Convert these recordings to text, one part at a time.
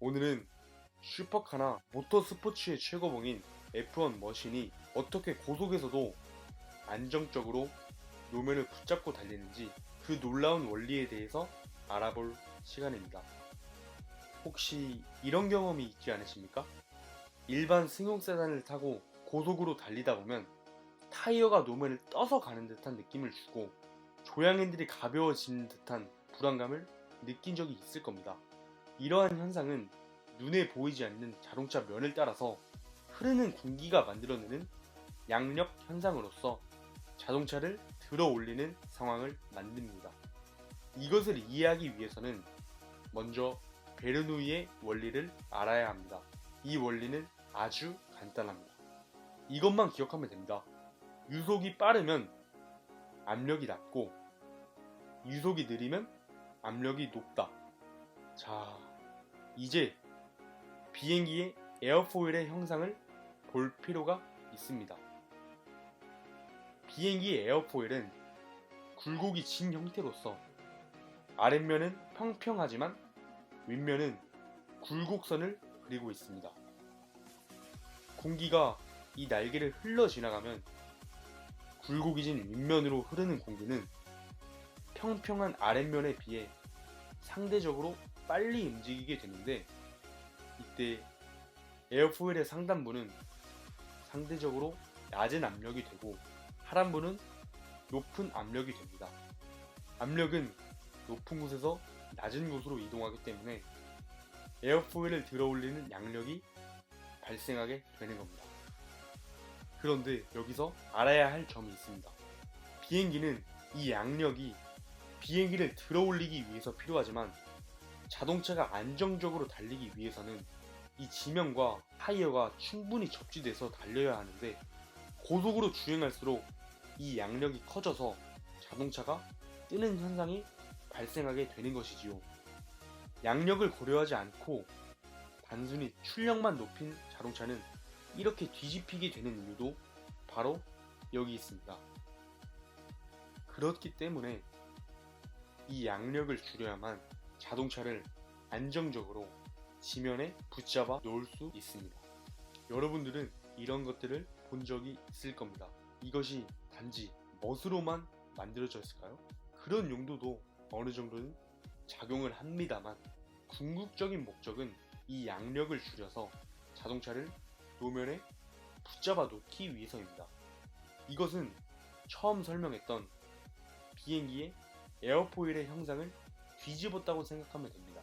오늘은 슈퍼카나 모터스포츠의 최고봉인 F1 머신이 어떻게 고속에서도 안정적으로 노면을 붙잡고 달리는지 그 놀라운 원리에 대해서 알아볼 시간입니다. 혹시 이런 경험이 있지 않으십니까? 일반 승용 세단을 타고 고속으로 달리다 보면 타이어가 노면을 떠서 가는 듯한 느낌을 주고 조향핸들이 가벼워지는 듯한 불안감을 느낀 적이 있을 겁니다. 이러한 현상은 눈에 보이지 않는 자동차 면을 따라서 흐르는 공기가 만들어내는 양력 현상으로서 자동차를 들어 올리는 상황을 만듭니다. 이것을 이해하기 위해서는 먼저 베르누이의 원리를 알아야 합니다. 이 원리는 아주 간단합니다. 이것만 기억하면 됩니다. 유속이 빠르면 압력이 낮고 유속이 느리면 압력이 높다. 자, 이제 비행기의 에어포일의 형상을 볼 필요가 있습니다. 비행기의 에어포일은 굴곡이 진 형태로서 아랫면은 평평하지만 윗면은 굴곡선을 그리고 있습니다. 공기가 이 날개를 흘러 지나가면 굴곡이 진 윗면으로 흐르는 공기는 평평한 아랫면에 비해 상대적으로 빨리 움직이게 되는데, 이때 에어포일의 상단부는 상대적으로 낮은 압력이 되고 하단부는 높은 압력이 됩니다. 압력은 높은 곳에서 낮은 곳으로 이동하기 때문에 에어포일을 들어올리는 양력이 발생하게 되는 겁니다. 그런데 여기서 알아야 할 점이 있습니다. 비행기는 이 양력이 비행기를 들어올리기 위해서 필요하지만 자동차가 안정적으로 달리기 위해서는 이 지면과 타이어가 충분히 접지돼서 달려야 하는데, 고속으로 주행할수록 이 양력이 커져서 자동차가 뜨는 현상이 발생하게 되는 것이지요. 양력을 고려하지 않고 단순히 출력만 높인 자동차는 이렇게 뒤집히게 되는 이유도 바로 여기 있습니다. 그렇기 때문에 이 양력을 줄여야만 자동차를 안정적으로 지면에 붙잡아 놓을 수 있습니다. 여러분들은 이런 것들을 본 적이 있을 겁니다. 이것이 단지 멋으로만 만들어져 있을까요? 그런 용도도 어느 정도는 작용을 합니다만, 궁극적인 목적은 이 양력을 줄여서 자동차를 노면에 붙잡아 놓기 위해서입니다. 이것은 처음 설명했던 비행기의 에어포일의 형상을 뒤집었다고 생각하면 됩니다.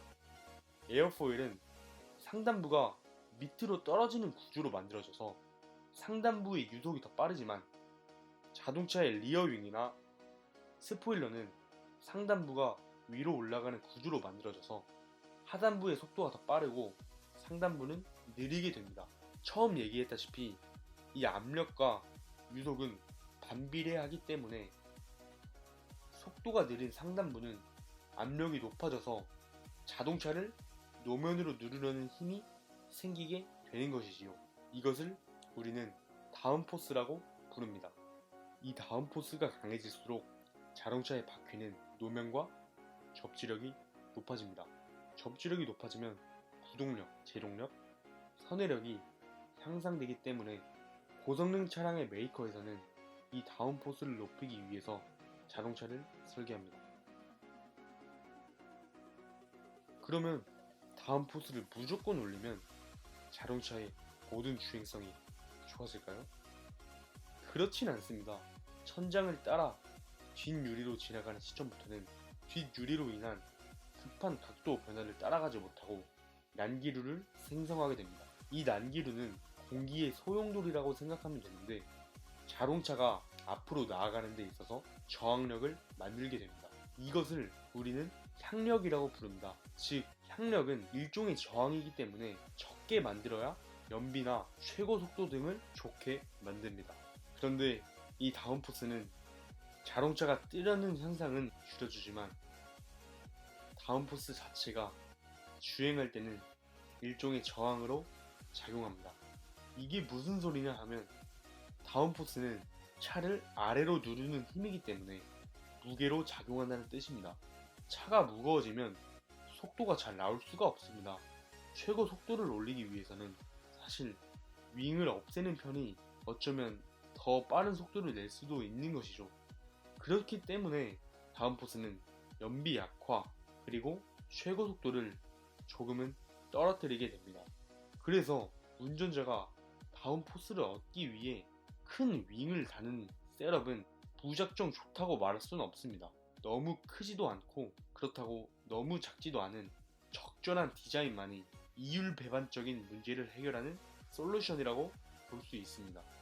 에어포일은 상단부가 밑으로 떨어지는 구조로 만들어져서 상단부의 유속이 더 빠르지만, 자동차의 리어윙이나 스포일러는 상단부가 위로 올라가는 구조로 만들어져서 하단부의 속도가 더 빠르고 상단부는 느리게 됩니다. 처음 얘기했다시피 이 압력과 유속은 반비례하기 때문에 속도가 느린 상단부는 압력이 높아져서 자동차를 노면으로 누르려는 힘이 생기게 되는 것이지요. 이것을 우리는 다운포스라고 부릅니다. 이 다운포스가 강해질수록 자동차의 바퀴는 노면과 접지력이 높아집니다. 접지력이 높아지면 구동력, 제동력, 선회력이 향상되기 때문에 고성능 차량의 메이커에서는 이 다운포스를 높이기 위해서 자동차를 설계합니다. 그러면 다운포스를 무조건 올리면 자동차의 모든 주행성이 좋아질까요? 그렇진 않습니다. 천장을 따라 뒷유리로 지나가는 시점부터는 뒷유리로 인한 급한 각도 변화를 따라가지 못하고 난기류를 생성하게 됩니다. 이 난기류는 공기의 소용돌이라고 생각하면 되는데, 자동차가 앞으로 나아가는 데 있어서 저항력을 만들게 됩니다. 이것을 우리는 향력이라고 부릅니다. 즉, 향력은 일종의 저항이기 때문에 적게 만들어야 연비나 최고 속도 등을 좋게 만듭니다. 그런데 이 다운포스는 자동차가 뜨려는 현상은 줄여주지만 다운포스 자체가 주행할 때는 일종의 저항으로 작용합니다. 이게 무슨 소리냐 하면, 다운포스는 차를 아래로 누르는 힘이기 때문에 무게로 작용한다는 뜻입니다. 차가 무거워지면 속도가 잘 나올 수가 없습니다. 최고 속도를 올리기 위해서는 사실 윙을 없애는 편이 어쩌면 더 빠른 속도를 낼 수도 있는 것이죠. 그렇기 때문에 다음 포스는 연비 약화 그리고 최고 속도를 조금은 떨어뜨리게 됩니다. 그래서 운전자가 다운 포스를 얻기 위해 큰 윙을 다는 셋업은 무작정 좋다고 말할 수는 없습니다. 너무 크지도 않고 그렇다고 너무 작지도 않은 적절한 디자인만이 이율배반적인 문제를 해결하는 솔루션이라고 볼 수 있습니다.